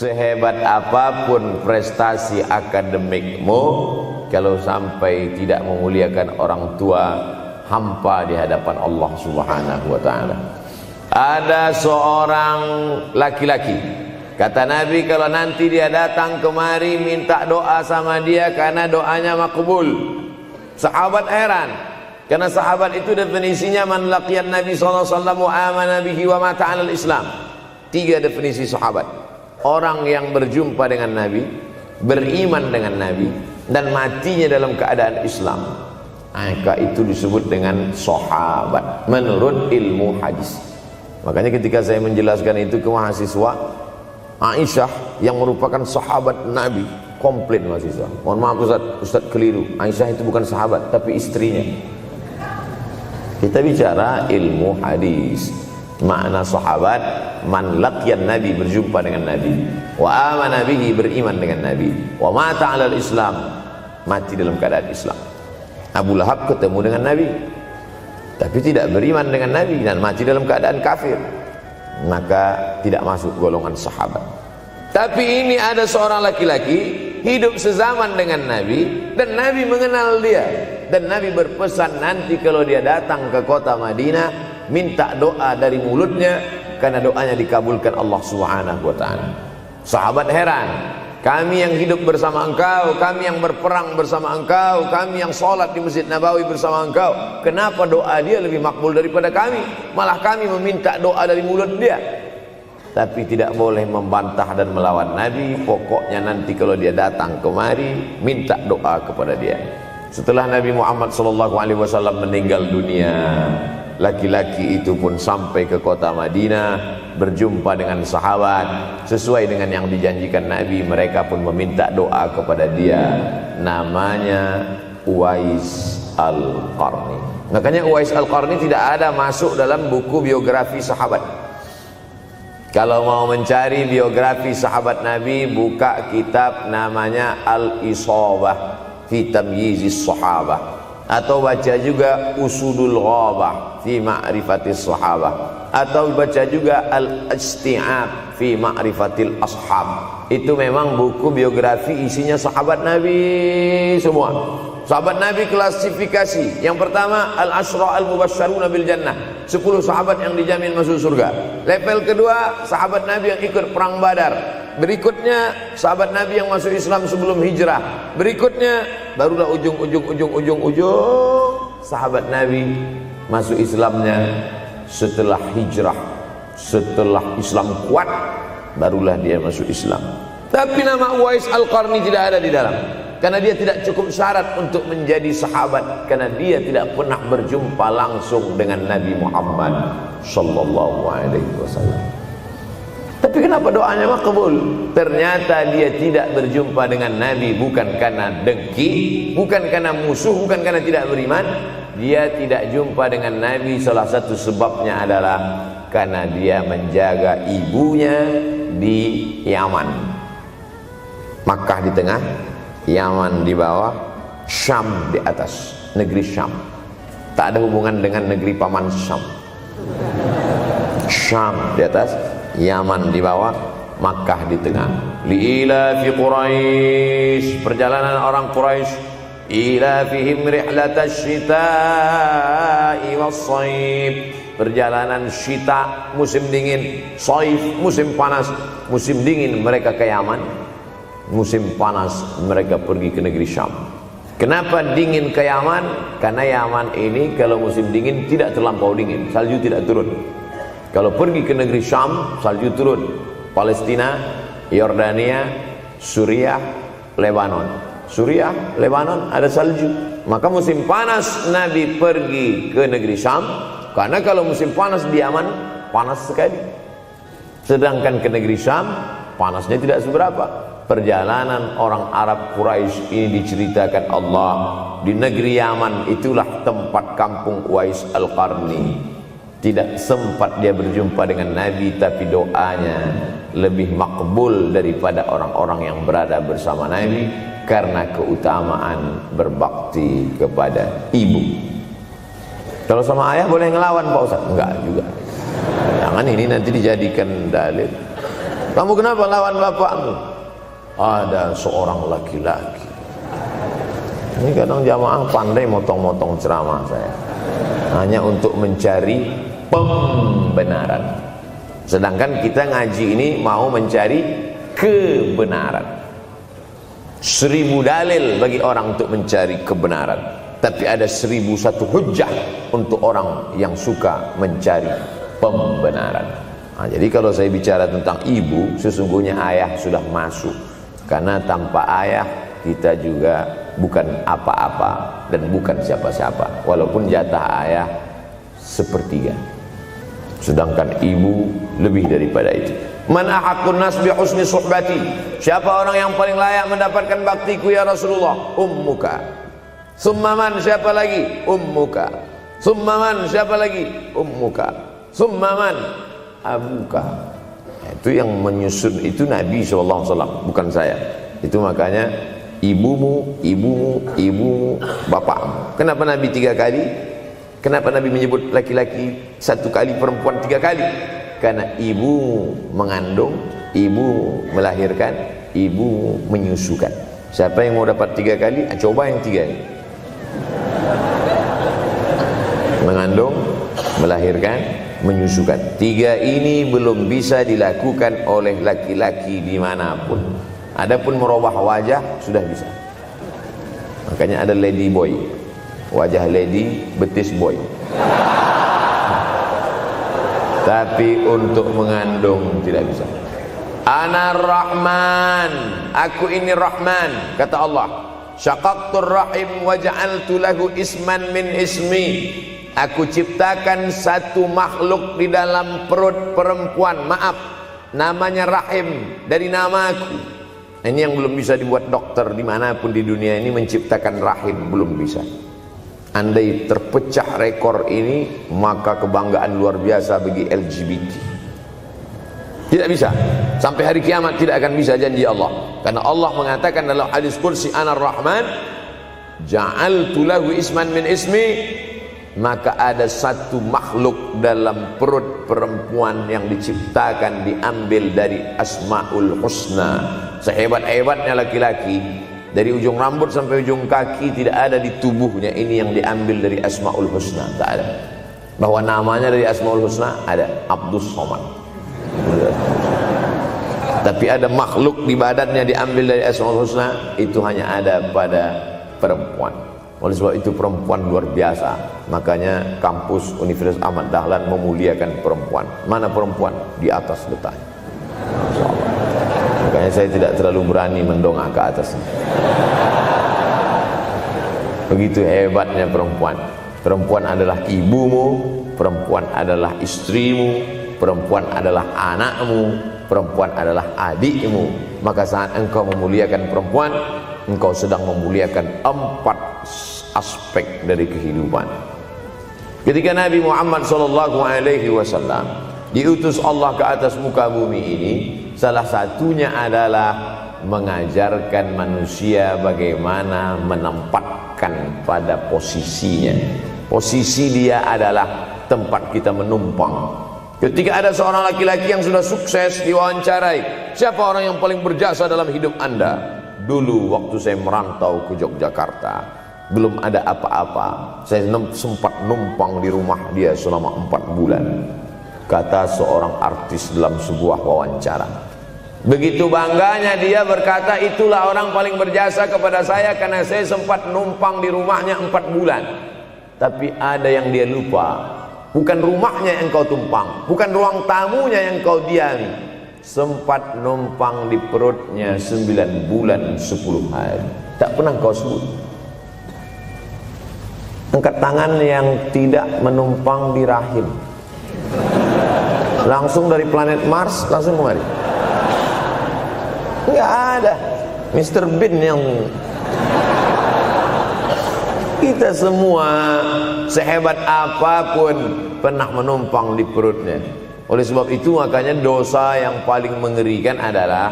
sehebat apapun prestasi akademikmu, kalau sampai tidak memuliakan orang tua, hampa di hadapan Allah Subhanahu wa ta'ala. Ada seorang laki-laki, kata Nabi, kalau nanti dia datang kemari minta doa sama dia karena doanya makbul. Sahabat heran, karena sahabat itu definisinya man laqiyan Nabi sallallahu alaihi wasallam wa amana bihi wa mata 'alal Islam. 3 definisi sahabat: orang yang berjumpa dengan Nabi, beriman dengan Nabi, dan matinya dalam keadaan Islam. Maka itu disebut dengan sahabat menurut ilmu hadis. Makanya ketika saya menjelaskan itu ke mahasiswa, Aisyah yang merupakan sahabat Nabi, komplain mahasiswa, mohon maaf Ustaz keliru, Aisyah itu bukan sahabat tapi istrinya. Kita bicara ilmu hadis. Makna sahabat, man laqiyan Nabi, berjumpa dengan Nabi, wa amana bihi, beriman dengan Nabi, wa mata 'alal Islam, mati dalam keadaan Islam. Abu Lahab ketemu dengan Nabi tapi tidak beriman dengan Nabi dan mati dalam keadaan kafir, maka tidak masuk golongan sahabat. Tapi ini ada seorang laki-laki hidup sezaman dengan Nabi dan Nabi mengenal dia, dan Nabi berpesan nanti kalau dia datang ke kota Madinah minta doa dari mulutnya karena doanya dikabulkan Allah Subhanahu wa ta'ala. Sahabat heran, kami yang hidup bersama engkau, kami yang berperang bersama engkau, kami yang sholat di Masjid Nabawi bersama engkau, kenapa doa dia lebih makbul daripada kami? Malah kami meminta doa dari mulut dia. Tapi tidak boleh membantah dan melawan Nabi. Pokoknya nanti kalau dia datang kemari minta doa kepada dia. Setelah Nabi Muhammad SAW meninggal dunia, laki-laki itu pun sampai ke kota Madinah, berjumpa dengan sahabat. Sesuai dengan yang dijanjikan Nabi, mereka pun meminta doa kepada dia. Namanya Uwais Al-Qarni. Makanya Uwais Al-Qarni tidak ada masuk dalam buku biografi sahabat. Kalau mau mencari biografi sahabat Nabi, buka kitab namanya Al-Isabah fi Tamyizis Sahabah, atau baca juga Usudul Ghabah fi Ma'rifatis Sahabah, atau baca juga Al-Isti'ab fi Ma'rifatil Ashab. Itu memang buku biografi isinya sahabat Nabi semua. Sahabat Nabi klasifikasi. Yang pertama, Al-Ashra Al-Mubashsharuna bil Jannah, 10 sahabat yang dijamin masuk surga. Level kedua, sahabat Nabi yang ikut perang Badar. Berikutnya, sahabat Nabi yang masuk Islam sebelum hijrah. Berikutnya, barulah ujung sahabat Nabi masuk Islamnya setelah hijrah, setelah Islam kuat, barulah dia masuk Islam. Tapi nama Uwais Al-Qarni tidak ada di dalam, karena dia tidak cukup syarat untuk menjadi sahabat, karena dia tidak pernah berjumpa langsung dengan Nabi Muhammad sallallahu alaihi wasallam. Tapi kenapa doanya makbul? Ternyata dia tidak berjumpa dengan Nabi bukan karena dengki, bukan karena musuh, bukan karena tidak beriman. Dia tidak jumpa dengan Nabi, salah satu sebabnya adalah karena dia menjaga ibunya di Yaman. Makkah di tengah, Yaman di bawah, Syam di atas, negeri Syam. Tak ada hubungan dengan negeri paman Syam. Syam di atas, Yaman di bawah, Makkah di tengah. Liila fi Quraisy, perjalanan orang Quraisy. Ila fihim rihlatash syita'i was-shaib, perjalanan syita musim dingin, shaif musim panas. Musim dingin mereka ke Yaman, musim panas mereka pergi ke negeri Syam. Kenapa dingin ke Yaman? Karena Yaman ini kalau musim dingin tidak terlampau dingin, salju tidak turun. Kalau pergi ke negeri Syam, salju turun. Palestina, Yordania, Suriah, Lebanon. Suriah, Lebanon ada salju. Maka musim panas Nabi pergi ke negeri Syam, karena kalau musim panas di Yaman panas sekali. Sedangkan ke negeri Syam panasnya tidak seberapa. Perjalanan orang Arab Quraisy ini diceritakan Allah, di negeri Yaman itulah tempat kampung Uwais Al-Qarni. Tidak sempat dia berjumpa dengan Nabi, tapi doanya lebih makbul daripada orang-orang yang berada bersama Nabi, karena keutamaan berbakti kepada ibu. Kalau sama ayah boleh ngelawan Pak Ustaz? Enggak juga. Jangan ini nanti dijadikan dalil. Kamu kenapa lawan bapakmu? Ada seorang laki-laki. Ini kadang jamaah pandai motong-motong ceramah saya, hanya untuk mencari pembenaran. Sedangkan kita ngaji ini mau mencari kebenaran. 1000 dalil bagi orang untuk mencari kebenaran, tapi ada 1001 hujjah untuk orang yang suka mencari pembenaran. Nah, jadi kalau saya bicara tentang ibu, sesungguhnya ayah sudah masuk. Karena tanpa ayah kita juga bukan apa-apa dan bukan siapa-siapa. Walaupun jatah ayah sepertiga, sedangkan ibu lebih daripada itu. Man ahaqqun nas bi husni suhbati. Siapa orang yang paling layak mendapatkan baktiku ya Rasulullah? Ummuka. Summa man, siapa lagi? Ummuka. Summa man, siapa lagi? Ummuka. Summa man, abuka. Itu yang menyusun itu Nabi SAW, bukan saya. Itu makanya ibumu, ibumu, ibumu, bapakmu. Kenapa Nabi 3 kali? Kenapa Nabi menyebut laki-laki 1 kali, perempuan 3 kali? Karena ibumu mengandung, ibumu melahirkan, ibumu menyusukan. Siapa yang mau dapat 3 kali? Coba yang 3 ini. Mengandung, melahirkan, menyusukan. 3 ini belum bisa dilakukan oleh laki-laki dimanapun. Adapun merubah wajah sudah bisa. Makanya ada lady boy, wajah lady, betis boy. Tapi untuk mengandung tidak bisa. Ana Rahman, aku ini Rahman, kata Allah. Syaqaqtur rahim wa ja'altu lahu isman min ismi. Aku ciptakan satu makhluk di dalam perut perempuan, maaf, namanya rahim, dari namaku. Ini yang belum bisa dibuat dokter dimanapun di dunia ini, menciptakan rahim, belum bisa. Andai terpecah rekor ini, maka kebanggaan luar biasa bagi LGBT. Tidak bisa, sampai hari kiamat tidak akan bisa, janji Allah. Karena Allah mengatakan dalam hadis kursi, Anar Rahman ja'altu lahu isman min ismi. Maka ada satu makhluk dalam perut perempuan yang diciptakan, diambil dari Asmaul Husna. Sehebat-hebatnya laki-laki, dari ujung rambut sampai ujung kaki tidak ada di tubuhnya ini yang diambil dari Asmaul Husna, tak ada. Bahwa namanya dari Asmaul Husna ada, Abdus Somad. Tapi ada makhluk di badannya diambil dari Asmaul Husna, itu hanya ada pada perempuan. Oleh sebab itu perempuan luar biasa. Makanya kampus Universitas Ahmad Dahlan memuliakan perempuan. Mana perempuan? Di atas letaknya. Makanya saya tidak terlalu berani mendongak ke atas. Begitu hebatnya perempuan. Perempuan adalah ibumu, perempuan adalah istrimu, perempuan adalah anakmu, perempuan adalah adikmu. Maka saat engkau memuliakan perempuan, engkau sedang memuliakan 4 aspek dari kehidupan. Ketika Nabi Muhammad SAW diutus Allah ke atas muka bumi ini, salah satunya adalah mengajarkan manusia bagaimana menempatkan pada posisinya. Posisi dia adalah tempat kita menumpang. Ketika ada seorang laki-laki yang sudah sukses diwawancarai, siapa orang yang paling berjasa dalam hidup Anda? Dulu waktu saya merantau ke Yogyakarta, belum ada apa-apa, saya sempat numpang di rumah dia selama 4 bulan, kata seorang artis dalam sebuah wawancara. Begitu bangganya dia berkata, itulah orang paling berjasa kepada saya karena saya sempat numpang di rumahnya 4 bulan. Tapi ada yang dia lupa, bukan rumahnya yang kau tumpang, bukan ruang tamunya yang kau diami, sempat numpang di perutnya 9 bulan 10 hari. Tak pernah kau sebut. Angkat tangan yang tidak menumpang di rahim, langsung dari planet Mars langsung kemari. Enggak ada. Mr. Bean yang kita semua sehebat apapun pernah menumpang di perutnya. Oleh sebab itu makanya dosa yang paling mengerikan adalah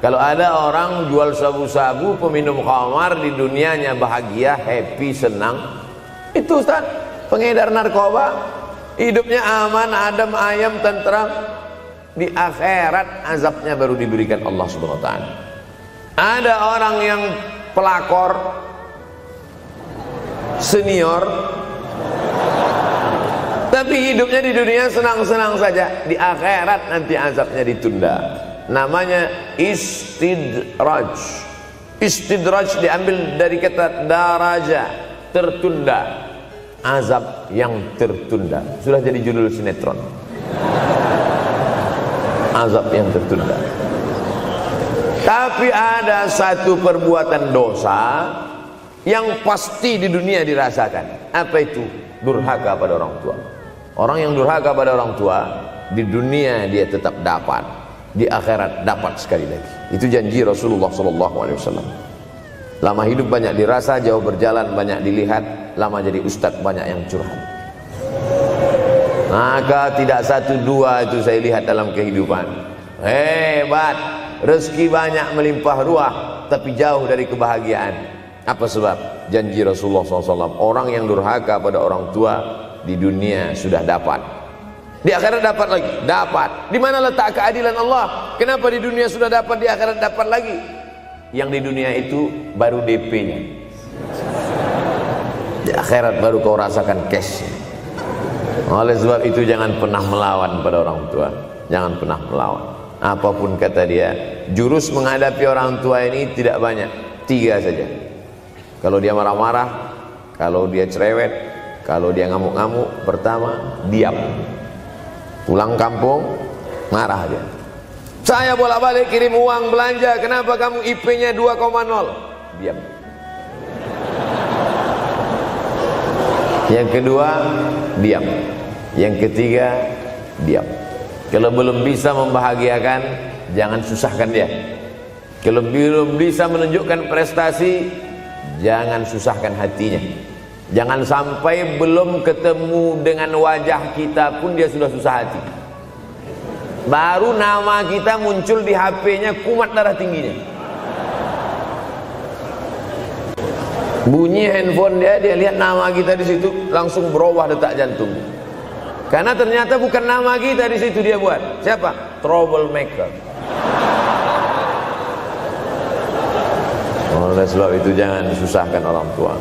kalau ada orang jual sabu-sabu, peminum khamar, di dunianya bahagia, happy, senang. Itu Ustaz, pengedar narkoba, hidupnya aman, adem, ayam, tentram. Di akhirat azabnya baru diberikan Allah Subhanahu wa taala. Ada orang yang pelakor senior tapi hidupnya di dunia senang-senang saja, di akhirat nanti azabnya ditunda. Namanya istidraj. Istidraj diambil dari kata daraja, tertunda. Azab yang tertunda. Sudah jadi judul sinetron. Azab yang tertunda. Tapi ada satu perbuatan dosa yang pasti di dunia dirasakan. Apa itu? Durhaka pada orang tua. Orang yang durhaka pada orang tua, di dunia dia tetap dapat, di akhirat dapat sekali lagi. Itu janji Rasulullah SAW. Lama hidup banyak dirasa, jauh berjalan banyak dilihat, lama jadi ustadz banyak yang curhat. Maka tidak satu dua itu saya lihat dalam kehidupan. Hebat, rezeki banyak melimpah ruah, tapi jauh dari kebahagiaan. Apa sebab? Janji Rasulullah SAW. Orang yang durhaka pada orang tua di dunia sudah dapat, di akhirat dapat lagi. Dapat. Di mana letak keadilan Allah? Kenapa di dunia sudah dapat, di akhirat dapat lagi? Yang di dunia itu baru DP-nya, di akhirat baru kau rasakan cash. Oleh sebab itu jangan pernah melawan pada orang tua. Jangan pernah melawan. Apapun kata dia, jurus menghadapi orang tua ini tidak banyak, 3 saja. Kalau dia marah-marah, kalau dia cerewet, kalau dia ngamuk-ngamuk, pertama diam. Pulang kampung marah dia. Saya bolak-balik kirim uang belanja, kenapa kamu IP-nya 2,0? Diam. Yang kedua, diam. Yang ketiga, diam. Kalau belum bisa membahagiakan, jangan susahkan dia. Kalau belum bisa menunjukkan prestasi, jangan susahkan hatinya. Jangan sampai belum ketemu dengan wajah kita pun dia sudah susah hati. Baru nama kita muncul di HP-nya, kumat darah tingginya. Bunyi handphone dia lihat nama kita di situ, langsung berubah detak jantung. Karena ternyata bukan nama kita di situ dia buat. Siapa? Troublemaker. Oleh sebab itu jangan susahkan orang tua.